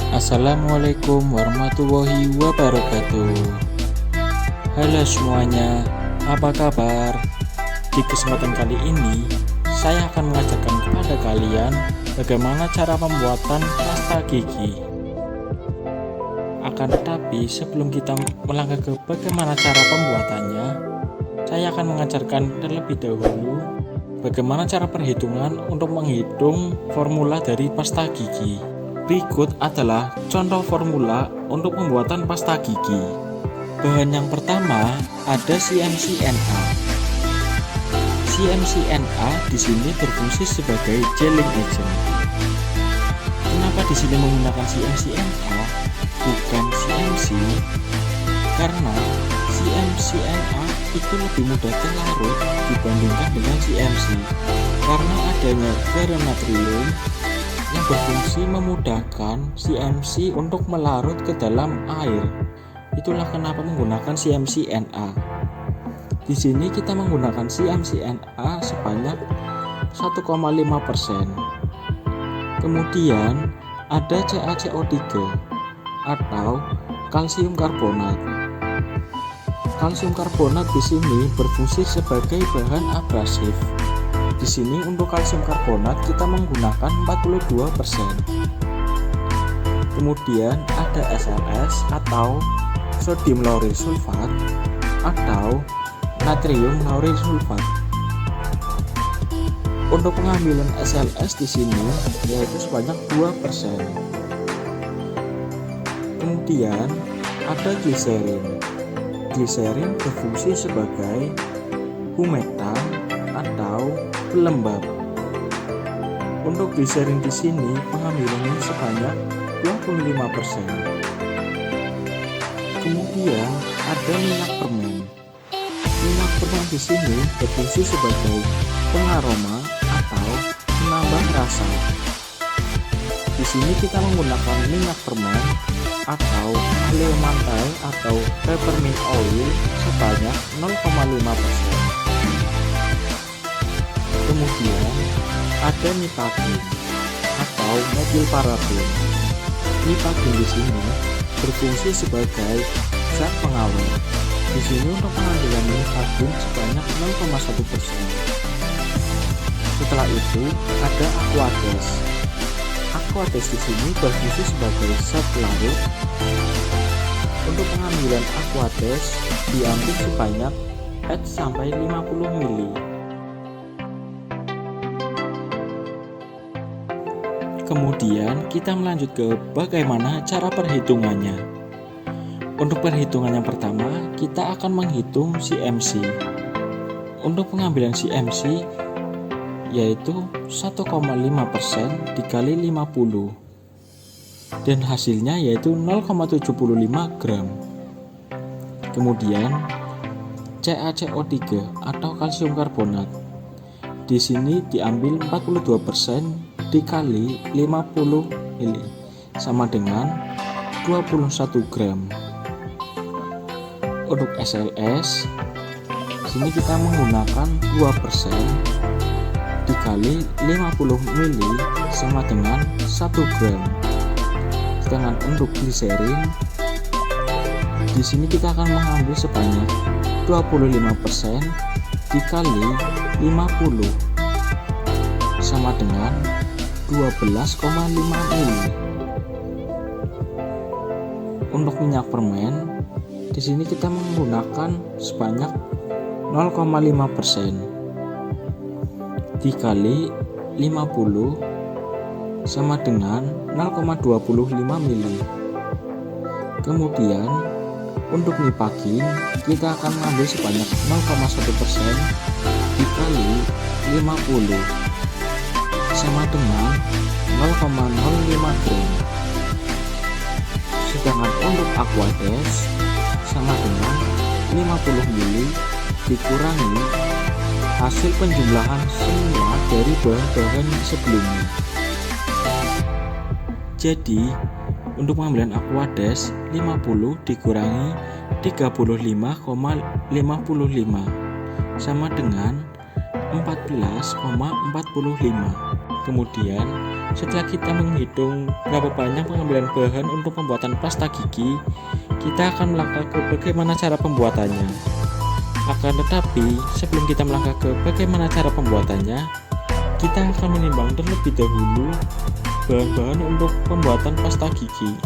Assalamualaikum warahmatullahi wabarakatuh. Halo semuanya, apa kabar? Di kesempatan kali ini, saya akan mengajarkan kepada kalian bagaimana cara pembuatan pasta gigi. Akan tetapi sebelum kita melangkah ke bagaimana cara pembuatannya, saya akan mengajarkan terlebih dahulu bagaimana cara perhitungan untuk menghitung formula dari pasta gigi. Berikut adalah contoh formula untuk pembuatan pasta gigi. Bahan yang pertama ada CMC-NA. CMC-NA di sini berfungsi sebagai gelling agent. Kenapa di sini menggunakan CMC-NA bukan CMC? Karena CMC-NA itu lebih mudah terlarut dibandingkan dengan CMC karena adanya garam natrium yang berfungsi memudahkan CMC untuk melarut ke dalam air. Itulah kenapa menggunakan CMC-NA. Di sini kita menggunakan CMC-NA sebanyak 1,5%. Kemudian ada CaCO3 atau kalsium karbonat. Kalsium karbonat di sini berfungsi sebagai bahan abrasif. Di sini untuk kalsium karbonat kita menggunakan 42%. Kemudian ada SLS atau sodium lauryl sulfat atau natrium lauryl sulfat. Untuk pengambilan SLS di sini yaitu sebanyak 2%. Kemudian ada gliserin. Gliserin berfungsi sebagai humektan atau pelembab. Untuk gliserin di sini pengambilannya sebanyak 25%. Kemudian ada minyak permen. Minyak permen di sini berfungsi sebagai pengaroma atau penambah rasa. Di sini kita menggunakan minyak permen atau Aleo-Mantai atau peppermint oil sebanyak 0,5%. Kemudian ada nipagin atau metil paraben. Nipagin di sini berfungsi sebagai zat pengawet. Di sini untuk pengambilan nipagin sebanyak 0,1%. Setelah itu ada aquades. Aquades di sini berfungsi sebagai zat pelarut. Untuk pengambilan aquades diambil sebanyak 4-50 ml. Kemudian kita melanjut ke bagaimana cara perhitungannya. Untuk perhitungan yang pertama, kita akan menghitung CMC. Untuk pengambilan CMC yaitu 1,5% dikali 50 dan hasilnya yaitu 0,75 gram. Kemudian CaCO3 atau kalsium karbonat. Di sini diambil 42% dikali 50 ml sama dengan 21 gram. Untuk SLS sini kita menggunakan 2% dikali 50 ml sama dengan 1 gram. Sedangkan untuk gliserin di sini kita akan mengambil sebanyak 25% dikali 50 sama dengan 12,5 ml. Untuk minyak permen di sini kita menggunakan sebanyak 0,5% dikali 50 sama dengan 0,25 ml. Kemudian untuk nipagin kita akan mengambil sebanyak 0,1% dikali 50 sama dengan 0,05 gram. Sedangkan untuk aquades sama dengan 50 ml dikurangi hasil penjumlahan semua dari bahan-bahan sebelumnya. Jadi untuk pengambilan aquades 50 dikurangi 35,55 sama dengan 14,45. Kemudian, setelah kita menghitung berapa banyak pengambilan bahan untuk pembuatan pasta gigi, kita akan melangkah ke bagaimana cara pembuatannya. Akan tetapi, sebelum kita melangkah ke bagaimana cara pembuatannya, kita akan menimbang terlebih dahulu bahan-bahan untuk pembuatan pasta gigi.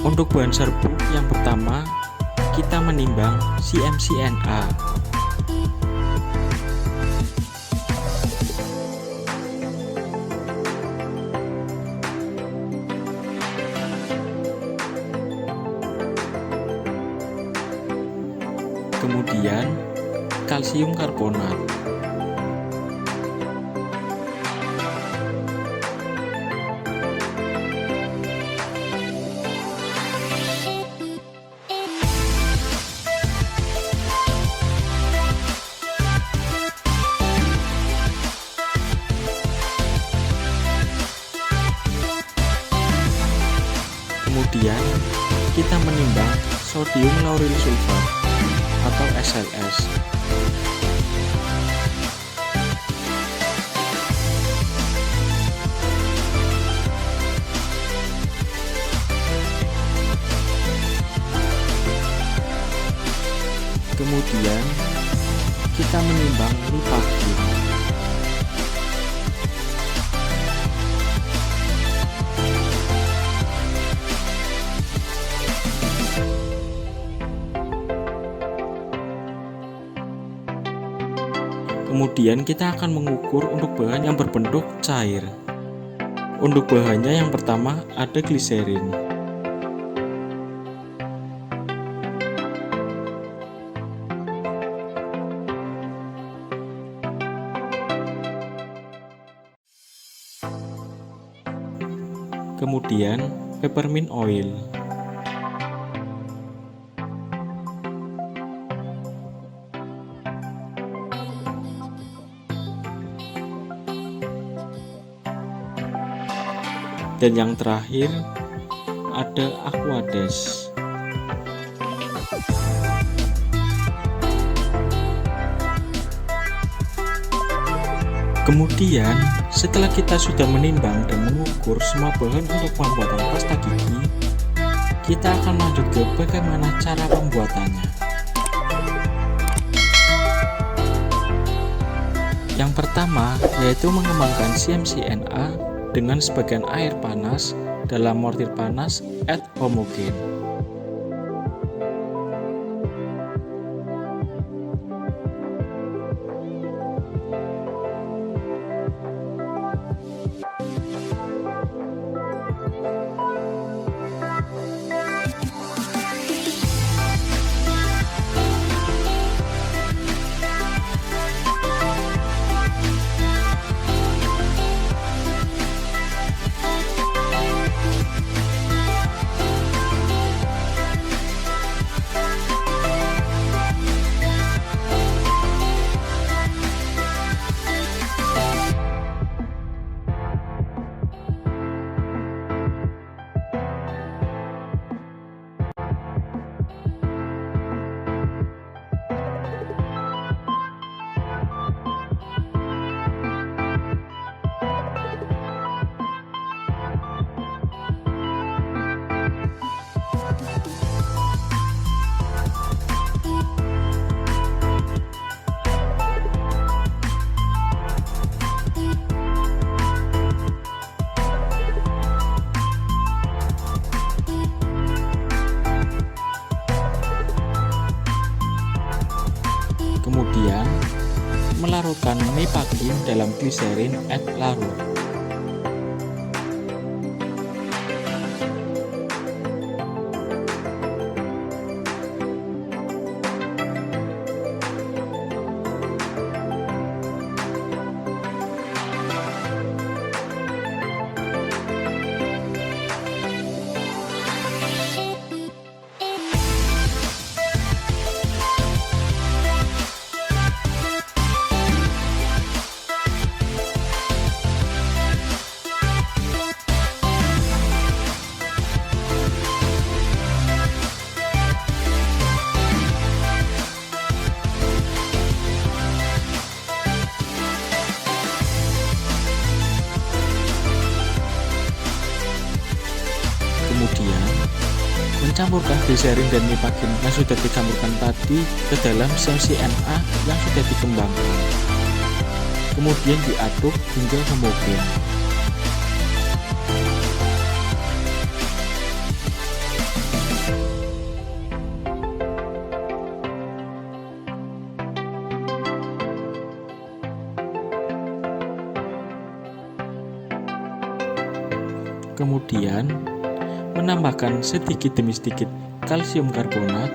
Untuk bahan serbuk yang pertama, kita menimbang CMCNA. Kemudian kalsium karbonat. Kemudian kita menimbang sodium lauryl sulfat atau SLS. Kemudian kita menimbang lipagin. Kemudian kita akan mengukur untuk bahan yang berbentuk cair. Untuk bahannya yang pertama ada gliserin. Kemudian peppermint oil. Dan yang terakhir ada aquades. Kemudian setelah kita sudah menimbang dan mengukur semua bahan untuk pembuatan pasta gigi, kita akan lanjut ke bagaimana cara pembuatannya. Yang pertama yaitu mengembangkan CMCNA dengan sebagian air panas dalam mortir panas at homogen. Kemudian melarutkan mipagin dalam gliserin at larut. Campurkan glycerin dan mipagin yang sudah dicampurkan tadi ke dalam CMC-NA yang sudah dikembangkan. Kemudian diaduk hingga homogen. Kemudian menambahkan sedikit demi sedikit kalsium karbonat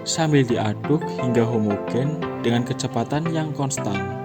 sambil diaduk hingga homogen dengan kecepatan yang konstan.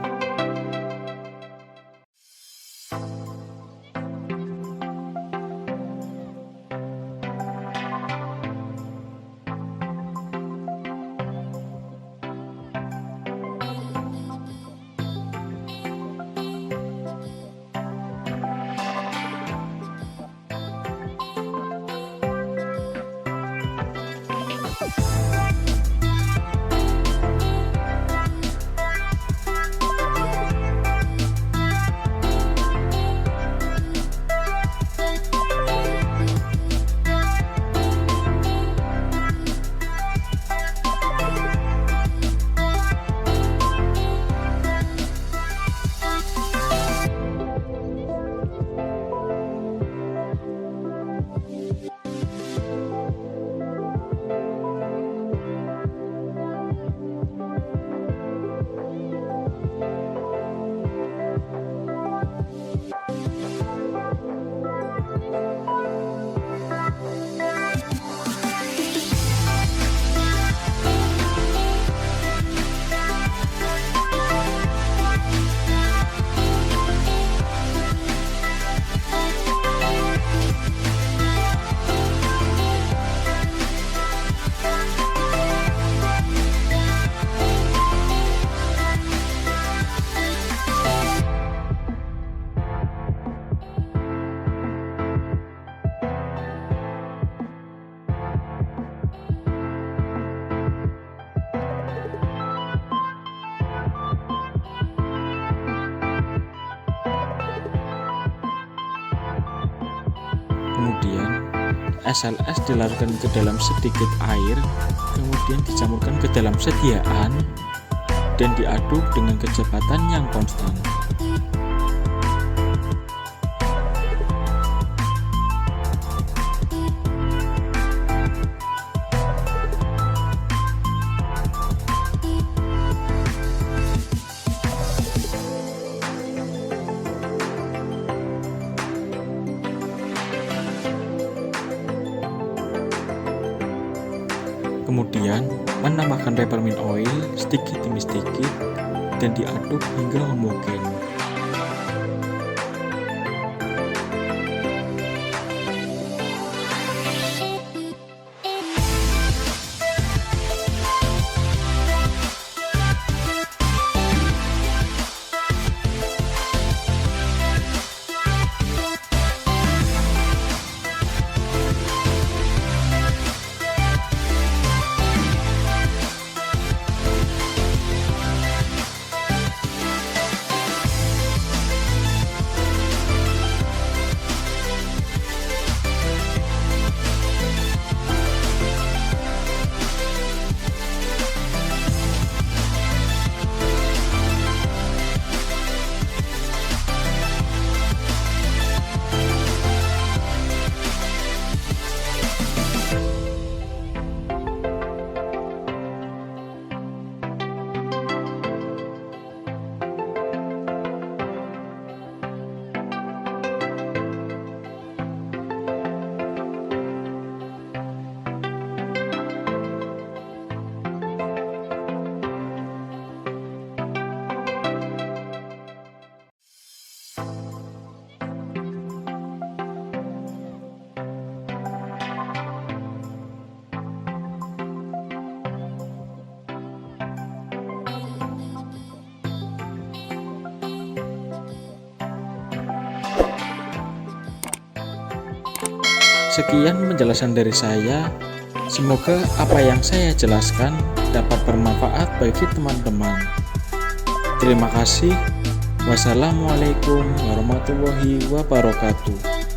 Kemudian SLS dilarutkan ke dalam sedikit air, kemudian dicampurkan ke dalam sediaan dan diaduk dengan kecepatan yang konstan. Kemudian menambahkan peppermint oil sedikit demi sedikit dan diaduk hingga homogen. Sekian penjelasan dari saya. Semoga apa yang saya jelaskan dapat bermanfaat bagi teman-teman. Terima kasih. Wassalamualaikum warahmatullahi wabarakatuh.